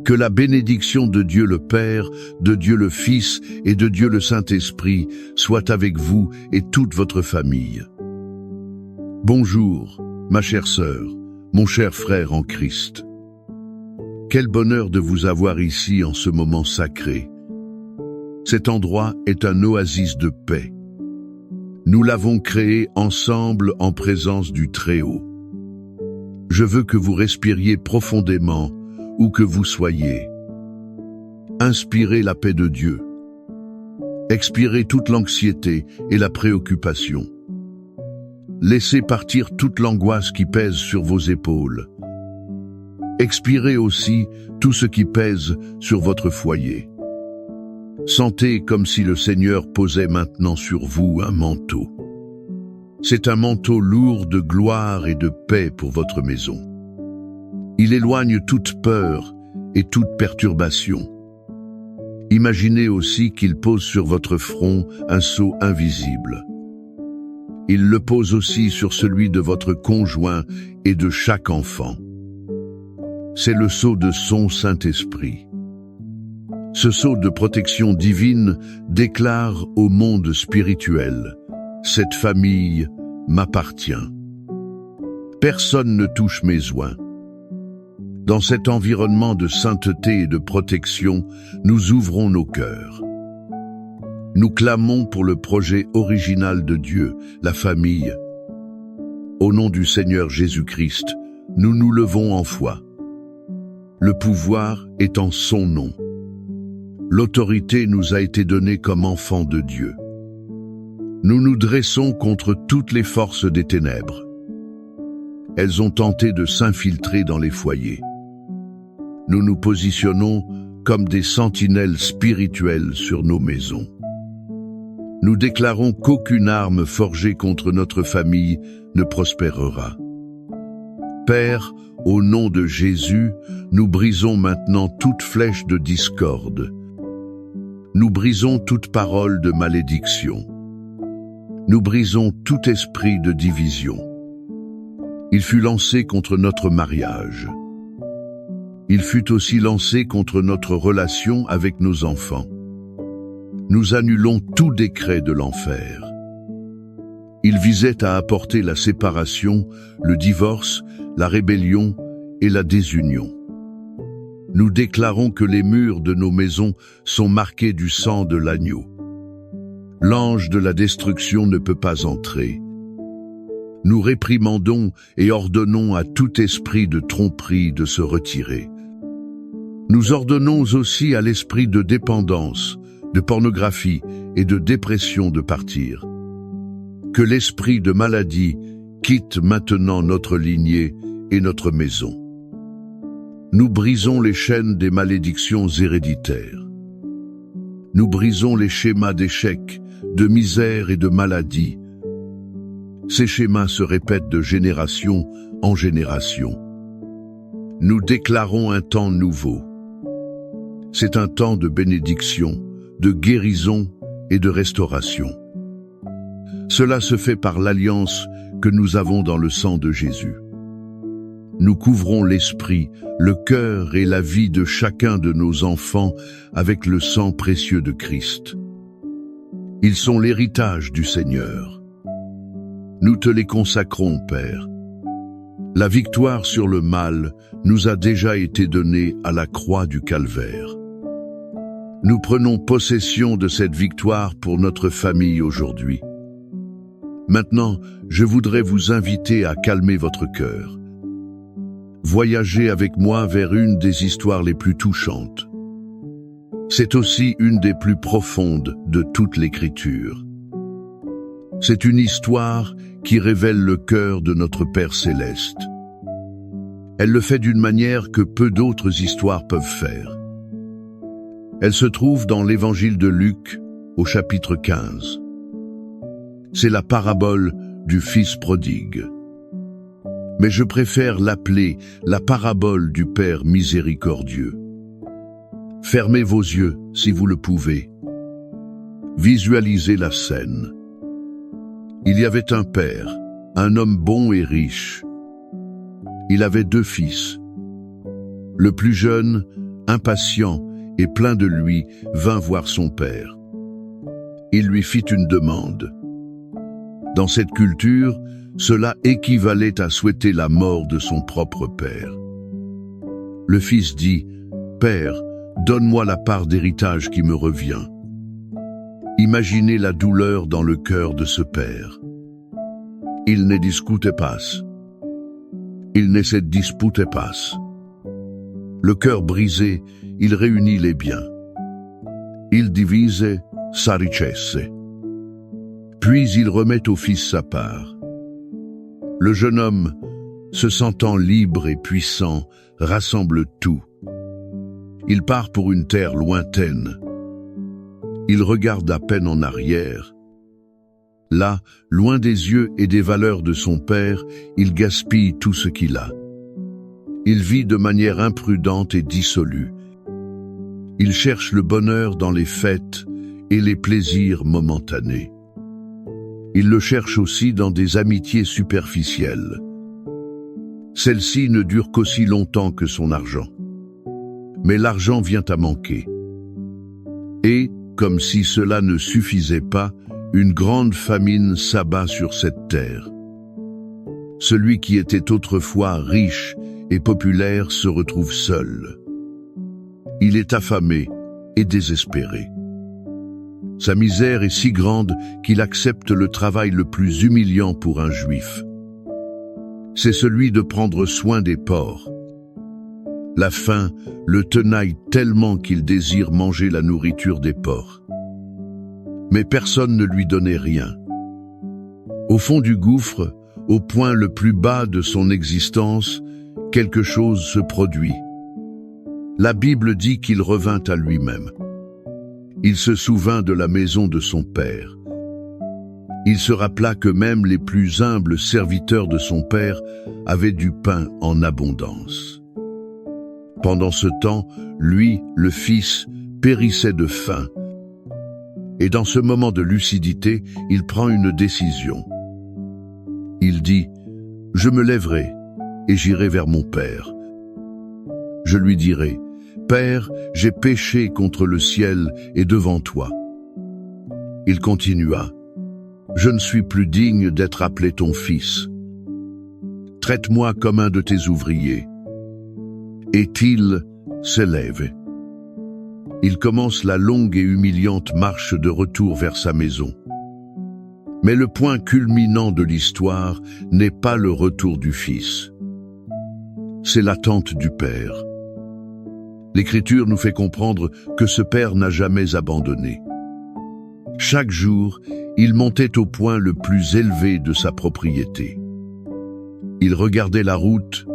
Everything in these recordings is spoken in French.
Que la bénédiction de Dieu le Père, de Dieu le Fils et de Dieu le Saint-Esprit soit avec vous et toute votre famille. Bonjour, ma chère sœur, mon cher frère en Christ. Quel bonheur de vous avoir ici en ce moment sacré. Cet endroit est un oasis de paix. Nous l'avons créé ensemble en présence du Très-Haut. Je veux que vous respiriez profondément, où que vous soyez. Inspirez la paix de Dieu. Expirez toute l'anxiété et la préoccupation. Laissez partir toute l'angoisse qui pèse sur vos épaules. Expirez aussi tout ce qui pèse sur votre foyer. Sentez comme si le Seigneur posait maintenant sur vous un manteau. C'est un manteau lourd de gloire et de paix pour votre maison. Il éloigne toute peur et toute perturbation. Imaginez aussi qu'il pose sur votre front un sceau invisible. Il le pose aussi sur celui de votre conjoint et de chaque enfant. C'est le sceau de son Saint-Esprit. Ce sceau de protection divine déclare au monde spirituel: cette famille m'appartient. Personne ne touche mes oins. Dans cet environnement de sainteté et de protection, nous ouvrons nos cœurs. Nous clamons pour le projet original de Dieu, la famille. Au nom du Seigneur Jésus-Christ, nous nous levons en foi. Le pouvoir est en son nom. L'autorité nous a été donnée comme enfants de Dieu. Nous nous dressons contre toutes les forces des ténèbres. Elles ont tenté de s'infiltrer dans les foyers. Nous nous positionnons comme des sentinelles spirituelles sur nos maisons. Nous déclarons qu'aucune arme forgée contre notre famille ne prospérera. Père, au nom de Jésus, nous brisons maintenant toute flèche de discorde. Nous brisons toute parole de malédiction. Nous brisons tout esprit de division. Il fut lancé contre notre mariage. Il fut aussi lancé contre notre relation avec nos enfants. Nous annulons tout décret de l'enfer. Il visait à apporter la séparation, le divorce, la rébellion et la désunion. Nous déclarons que les murs de nos maisons sont marqués du sang de l'agneau. L'ange de la destruction ne peut pas entrer. Nous réprimandons et ordonnons à tout esprit de tromperie de se retirer. Nous ordonnons aussi à l'esprit de dépendance, de pornographie et de dépression de partir. Que l'esprit de maladie quitte maintenant notre lignée et notre maison. Nous brisons les chaînes des malédictions héréditaires. Nous brisons les schémas d'échec, de misère et de maladie. Ces schémas se répètent de génération en génération. Nous déclarons un temps nouveau. C'est un temps de bénédiction, de guérison et de restauration. Cela se fait par l'alliance que nous avons dans le sang de Jésus. Nous couvrons l'esprit, le cœur et la vie de chacun de nos enfants avec le sang précieux de Christ. Ils sont l'héritage du Seigneur. Nous te les consacrons, Père. La victoire sur le mal nous a déjà été donnée à la croix du Calvaire. Nous prenons possession de cette victoire pour notre famille aujourd'hui. Maintenant, je voudrais vous inviter à calmer votre cœur. Voyagez avec moi vers une des histoires les plus touchantes. C'est aussi une des plus profondes de toute l'Écriture. C'est une histoire qui révèle le cœur de notre Père céleste. Elle le fait d'une manière que peu d'autres histoires peuvent faire. Elle se trouve dans l'Évangile de Luc, au chapitre 15. C'est la parabole du Fils prodigue. Mais je préfère l'appeler la parabole du Père miséricordieux. Fermez vos yeux, si vous le pouvez. Visualisez la scène. Il y avait un père, un homme bon et riche. Il avait 2 fils. Le plus jeune impatient et plein de lui, vint voir son père. Il lui fit une demande. Dans cette culture, cela équivalait à souhaiter la mort de son propre père. Le fils dit, « Père, donne-moi la part d'héritage qui me revient. » Imaginez la douleur dans le cœur de ce père. Il ne discutait pas. Il ne se disputait pas. Le cœur brisé, il réunit les biens. Il divise sa richesse. Puis il remet au fils sa part. Le jeune homme, se sentant libre et puissant, rassemble tout. Il part pour une terre lointaine. Il regarde à peine en arrière. Là, loin des yeux et des valeurs de son père, il gaspille tout ce qu'il a. Il vit de manière imprudente et dissolue. Il cherche le bonheur dans les fêtes et les plaisirs momentanés. Il le cherche aussi dans des amitiés superficielles. Celle-ci ne dure qu'aussi longtemps que son argent. Mais l'argent vient à manquer. Et, comme si cela ne suffisait pas, une grande famine s'abat sur cette terre. Celui qui était autrefois riche et populaire se retrouve seul. Il est affamé et désespéré. Sa misère est si grande qu'il accepte le travail le plus humiliant pour un juif. C'est celui de prendre soin des porcs. La faim le tenaille tellement qu'il désire manger la nourriture des porcs. Mais personne ne lui donnait rien. Au fond du gouffre, au point le plus bas de son existence, quelque chose se produit. La Bible dit qu'il revint à lui-même. Il se souvint de la maison de son père. Il se rappela que même les plus humbles serviteurs de son père avaient du pain en abondance. Pendant ce temps, lui, le fils, périssait de faim. Et dans ce moment de lucidité, il prend une décision. Il dit, « Je me lèverai et j'irai vers mon père. Je lui dirai, « Père, j'ai péché contre le ciel et devant toi. » Il continua, « Je ne suis plus digne d'être appelé ton fils. Traite-moi comme un de tes ouvriers. » Et il s'élève. Il commence la longue et humiliante marche de retour vers sa maison. Mais le point culminant de l'histoire n'est pas le retour du fils. C'est l'attente du père. L'Écriture nous fait comprendre que ce père n'a jamais abandonné. Chaque jour, il montait au point le plus élevé de sa propriété. Il regardait la route,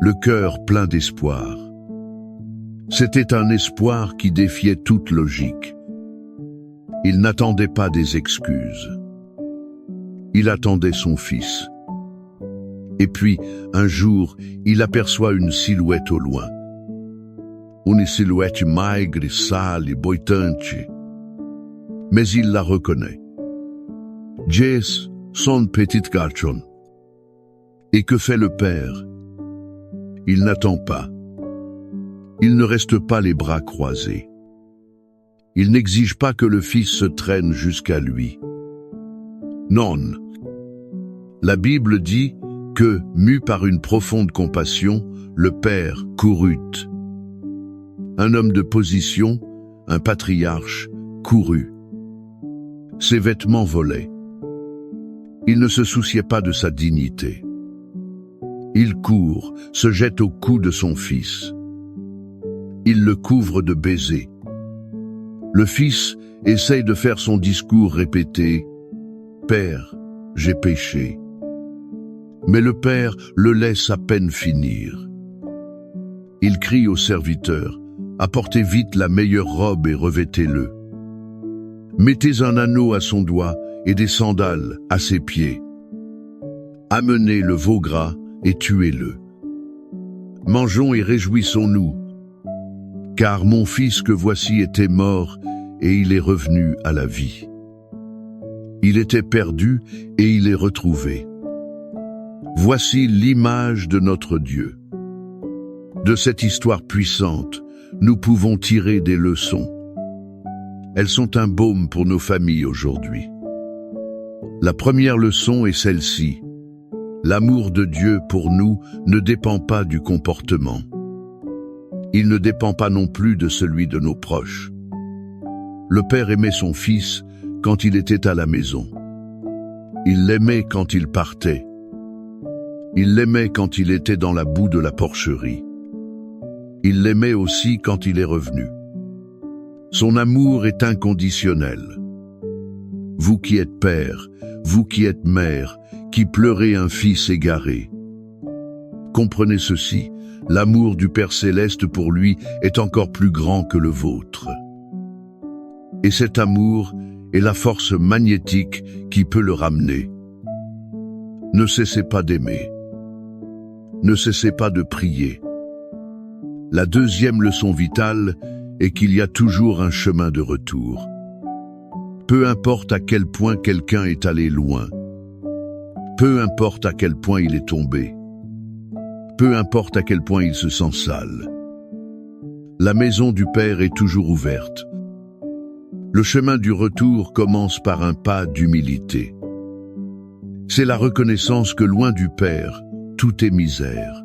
le cœur plein d'espoir. C'était un espoir qui défiait toute logique. Il n'attendait pas des excuses. Il attendait son fils. Et puis, un jour, il aperçoit une silhouette au loin. Une silhouette maigre, sale et boitante. Mais il la reconnaît. Jess, son petit garçon. Et que fait le père? Il n'attend pas. Il ne reste pas les bras croisés. Il n'exige pas que le fils se traîne jusqu'à lui. Non. La Bible dit que, mu par une profonde compassion, le père courut. Un homme de position, un patriarche, courut. Ses vêtements volaient. Il ne se souciait pas de sa dignité. Il court, se jette au cou de son fils. Il le couvre de baisers. Le fils essaye de faire son discours répété « Père, j'ai péché ». Mais le père le laisse à peine finir. Il crie au serviteur « Apportez vite la meilleure robe et revêtez-le. Mettez un anneau à son doigt et des sandales à ses pieds. Amenez le veau gras et tuez-le. Mangeons et réjouissons-nous, car mon fils que voici était mort et il est revenu à la vie. Il était perdu et il est retrouvé. Voici l'image de notre Dieu. De cette histoire puissante, nous pouvons tirer des leçons. Elles sont un baume pour nos familles aujourd'hui. La première leçon est celle-ci. L'amour de Dieu pour nous ne dépend pas du comportement. Il ne dépend pas non plus de celui de nos proches. Le Père aimait son Fils quand il était à la maison. Il l'aimait quand il partait. Il l'aimait quand il était dans la boue de la porcherie. Il l'aimait aussi quand il est revenu. Son amour est inconditionnel. Vous qui êtes père, vous qui êtes mère, qui pleurez un fils égaré. Comprenez ceci, l'amour du Père Céleste pour lui est encore plus grand que le vôtre. Et cet amour est la force magnétique qui peut le ramener. Ne cessez pas d'aimer. Ne cessez pas de prier. La deuxième leçon vitale est qu'il y a toujours un chemin de retour. Peu importe à quel point quelqu'un est allé loin, peu importe à quel point il est tombé, peu importe à quel point il se sent sale, la maison du Père est toujours ouverte. Le chemin du retour commence par un pas d'humilité. C'est la reconnaissance que loin du Père, tout est misère.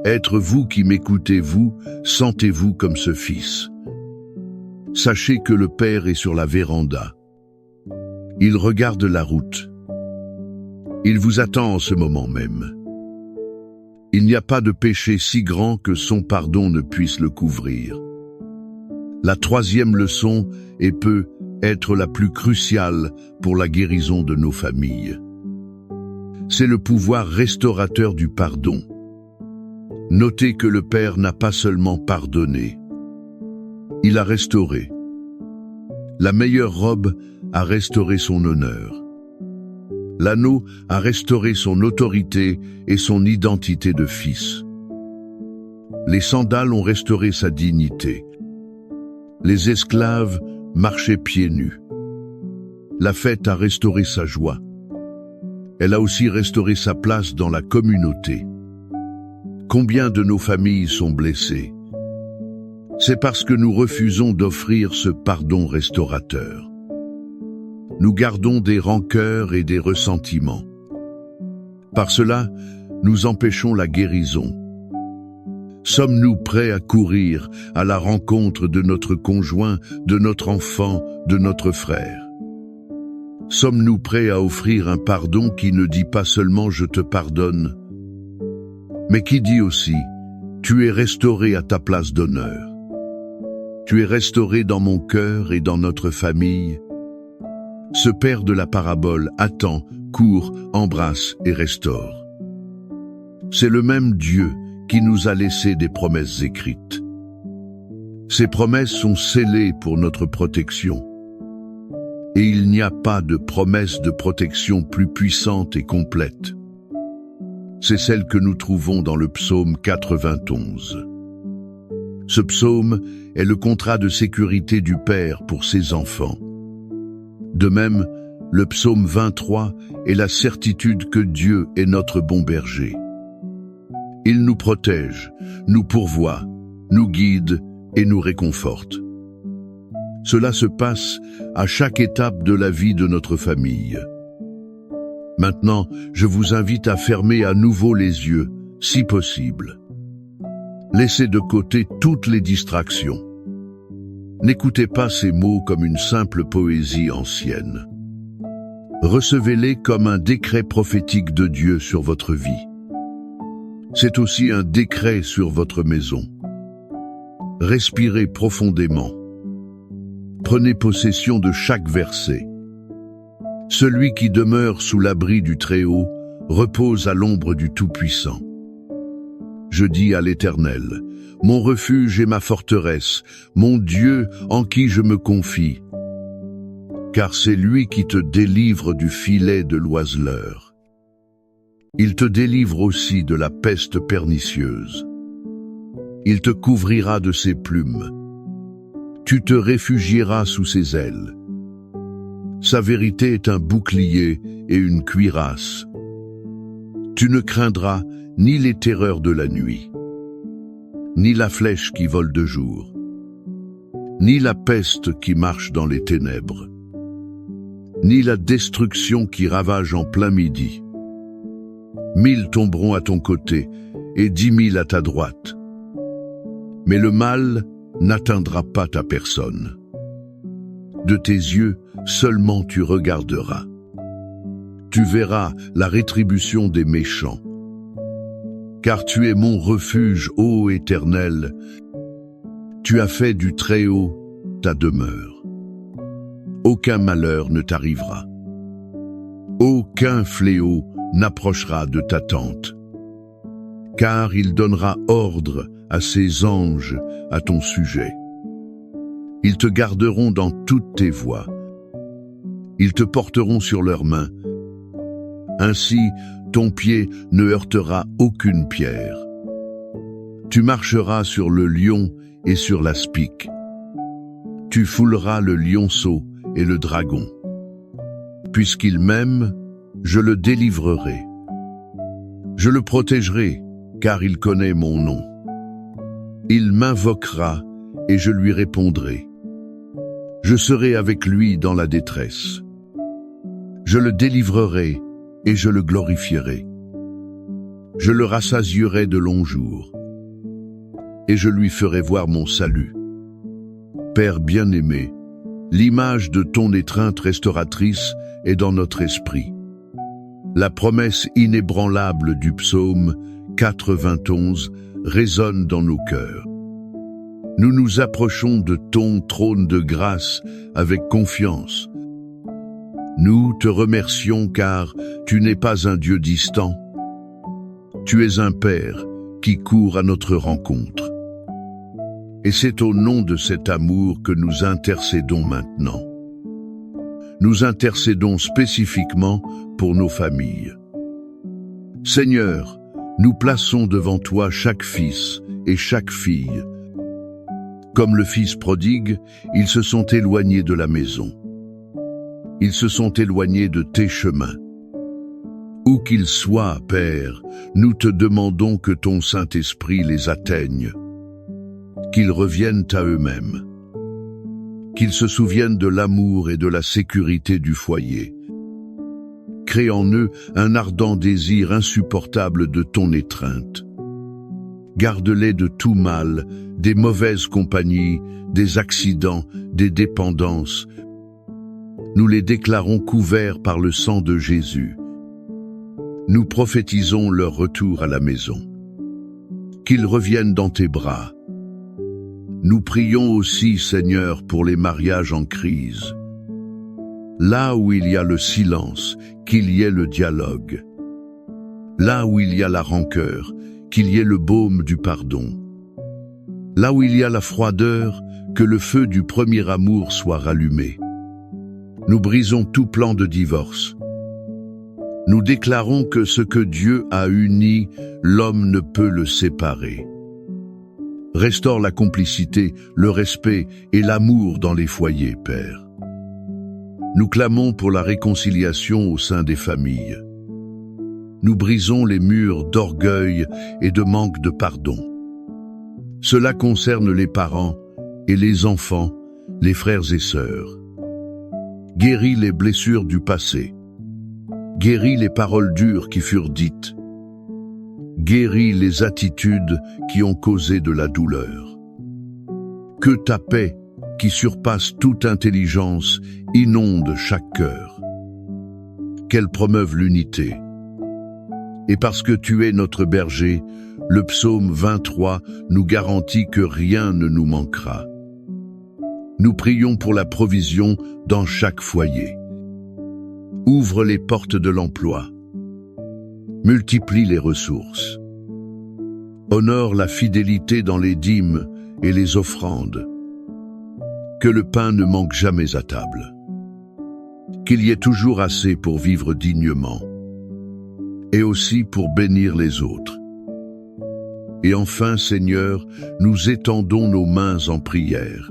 Être vous qui m'écoutez, vous, sentez-vous comme ce fils. Sachez que le Père est sur la véranda. Il regarde la route. Il vous attend en ce moment même. Il n'y a pas de péché si grand que son pardon ne puisse le couvrir. La troisième leçon peut être la plus cruciale pour la guérison de nos familles. C'est le pouvoir restaurateur du pardon. Notez que le Père n'a pas seulement pardonné, il a restauré. La meilleure robe a restauré son honneur. L'anneau a restauré son autorité et son identité de fils. Les sandales ont restauré sa dignité. Les esclaves marchaient pieds nus. La fête a restauré sa joie. Elle a aussi restauré sa place dans la communauté. Combien de nos familles sont blessées? C'est parce que nous refusons d'offrir ce pardon restaurateur. Nous gardons des rancœurs et des ressentiments. Par cela, nous empêchons la guérison. Sommes-nous prêts à courir à la rencontre de notre conjoint, de notre enfant, de notre frère? Sommes-nous prêts à offrir un pardon qui ne dit pas seulement « je te pardonne », mais qui dit aussi « tu es restauré à ta place d'honneur ». Tu es restauré dans mon cœur et dans notre famille. Ce Père de la parabole attend, court, embrasse et restaure. C'est le même Dieu qui nous a laissé des promesses écrites. Ces promesses sont scellées pour notre protection. Et il n'y a pas de promesse de protection plus puissante et complète. C'est celle que nous trouvons dans le psaume 91. Ce psaume est le contrat de sécurité du Père pour ses enfants. De même, le psaume 23 est la certitude que Dieu est notre bon berger. Il nous protège, nous pourvoit, nous guide et nous réconforte. Cela se passe à chaque étape de la vie de notre famille. Maintenant, je vous invite à fermer à nouveau les yeux, si possible. Laissez de côté toutes les distractions. N'écoutez pas ces mots comme une simple poésie ancienne. Recevez-les comme un décret prophétique de Dieu sur votre vie. C'est aussi un décret sur votre maison. Respirez profondément. Prenez possession de chaque verset. Celui qui demeure sous l'abri du Très-Haut repose à l'ombre du Tout-Puissant. Je dis à l'Éternel, mon refuge et ma forteresse, mon Dieu en qui je me confie. Car c'est lui qui te délivre du filet de l'oiseleur. Il te délivre aussi de la peste pernicieuse. Il te couvrira de ses plumes. Tu te réfugieras sous ses ailes. Sa vérité est un bouclier et une cuirasse. Tu ne craindras ni les terreurs de la nuit, ni la flèche qui vole de jour, ni la peste qui marche dans les ténèbres, ni la destruction qui ravage en plein midi. 1000 tomberont à ton côté et 10 000 à ta droite, mais le mal n'atteindra pas ta personne. De tes yeux seulement tu regarderas. Tu verras la rétribution des méchants. Car tu es mon refuge, ô Éternel. Tu as fait du Très-Haut ta demeure. Aucun malheur ne t'arrivera. Aucun fléau n'approchera de ta tente. Car il donnera ordre à ses anges à ton sujet. Ils te garderont dans toutes tes voies. Ils te porteront sur leurs mains. Ainsi, ton pied ne heurtera aucune pierre. Tu marcheras sur le lion et sur l'aspic. Tu fouleras le lionceau et le dragon. Puisqu'il m'aime, je le délivrerai. Je le protégerai, car il connaît mon nom. Il m'invoquera et je lui répondrai. Je serai avec lui dans la détresse. Je le délivrerai et je le glorifierai. Je le rassasierai de longs jours et je lui ferai voir mon salut. Père bien-aimé, l'image de ton étreinte restauratrice est dans notre esprit. La promesse inébranlable du psaume 91 résonne dans nos cœurs. Nous nous approchons de ton trône de grâce avec confiance. Nous te remercions car tu n'es pas un Dieu distant. Tu es un Père qui court à notre rencontre. Et c'est au nom de cet amour que nous intercédons maintenant. Nous intercédons spécifiquement pour nos familles. Seigneur, nous plaçons devant toi chaque fils et chaque fille. Comme le fils prodigue, ils se sont éloignés de la maison. Ils se sont éloignés de tes chemins. Où qu'ils soient, Père, nous te demandons que ton Saint-Esprit les atteigne, qu'ils reviennent à eux-mêmes, qu'ils se souviennent de l'amour et de la sécurité du foyer. Crée en eux un ardent désir insupportable de ton étreinte. Garde-les de tout mal, des mauvaises compagnies, des accidents, des dépendances. Nous les déclarons couverts par le sang de Jésus. Nous prophétisons leur retour à la maison. Qu'ils reviennent dans tes bras. Nous prions aussi, Seigneur, pour les mariages en crise. Là où il y a le silence, qu'il y ait le dialogue. Là où il y a la rancœur, qu'il y ait le baume du pardon. Là où il y a la froideur, que le feu du premier amour soit rallumé. Nous brisons tout plan de divorce. Nous déclarons que ce que Dieu a uni, l'homme ne peut le séparer. Restaure la complicité, le respect et l'amour dans les foyers, Père. Nous clamons pour la réconciliation au sein des familles. Nous brisons les murs d'orgueil et de manque de pardon. Cela concerne les parents et les enfants, les frères et sœurs. Guéris les blessures du passé. Guéris les paroles dures qui furent dites. Guéris les attitudes qui ont causé de la douleur. Que ta paix, qui surpasse toute intelligence, inonde chaque cœur. Qu'elle promeuve l'unité. Et parce que tu es notre berger, le psaume 23 nous garantit que rien ne nous manquera. Nous prions pour la provision dans chaque foyer. Ouvre les portes de l'emploi. Multiplie les ressources. Honore la fidélité dans les dîmes et les offrandes. Que le pain ne manque jamais à table. Qu'il y ait toujours assez pour vivre dignement. Et aussi pour bénir les autres. Et enfin, Seigneur, nous étendons nos mains en prière.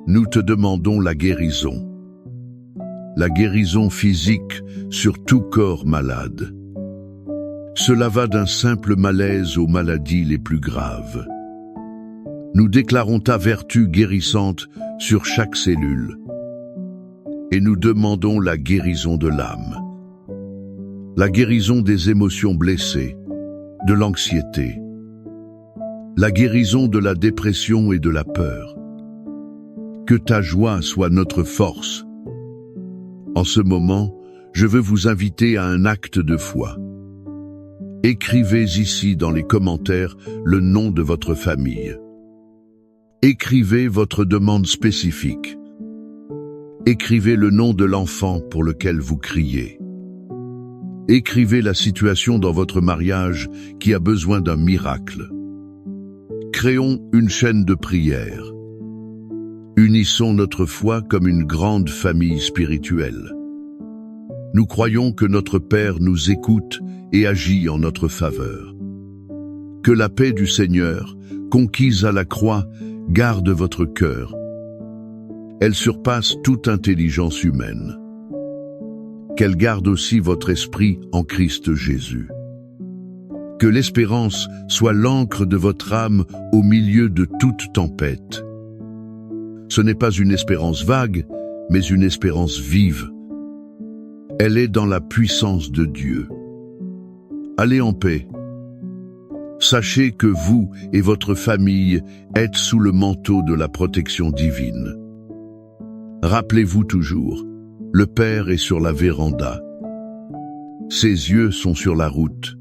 Nous te demandons la guérison. La guérison physique sur tout corps malade. Cela va d'un simple malaise aux maladies les plus graves. Nous déclarons ta vertu guérissante sur chaque cellule. Et nous demandons la guérison de l'âme. La guérison des émotions blessées, de l'anxiété. La guérison de la dépression et de la peur. Que ta joie soit notre force. En ce moment, je veux vous inviter à un acte de foi. Écrivez ici dans les commentaires le nom de votre famille. Écrivez votre demande spécifique. Écrivez le nom de l'enfant pour lequel vous criez. Écrivez la situation dans votre mariage qui a besoin d'un miracle. Créons une chaîne de prière. Unissons notre foi comme une grande famille spirituelle. Nous croyons que notre Père nous écoute et agit en notre faveur. Que la paix du Seigneur, conquise à la croix, garde votre cœur. Elle surpasse toute intelligence humaine. Qu'elle garde aussi votre esprit en Christ Jésus. Que l'espérance soit l'encre de votre âme au milieu de toute tempête. Ce n'est pas une espérance vague, mais une espérance vive. Elle est dans la puissance de Dieu. Allez en paix. Sachez que vous et votre famille êtes sous le manteau de la protection divine. Rappelez-vous toujours, le Père est sur la véranda. Ses yeux sont sur la route.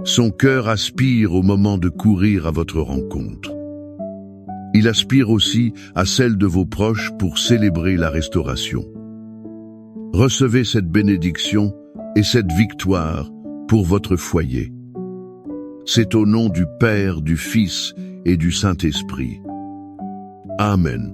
Son cœur aspire au moment de courir à votre rencontre. Il aspire aussi à celle de vos proches pour célébrer la restauration. Recevez cette bénédiction et cette victoire pour votre foyer. C'est au nom du Père, du Fils et du Saint-Esprit. Amen.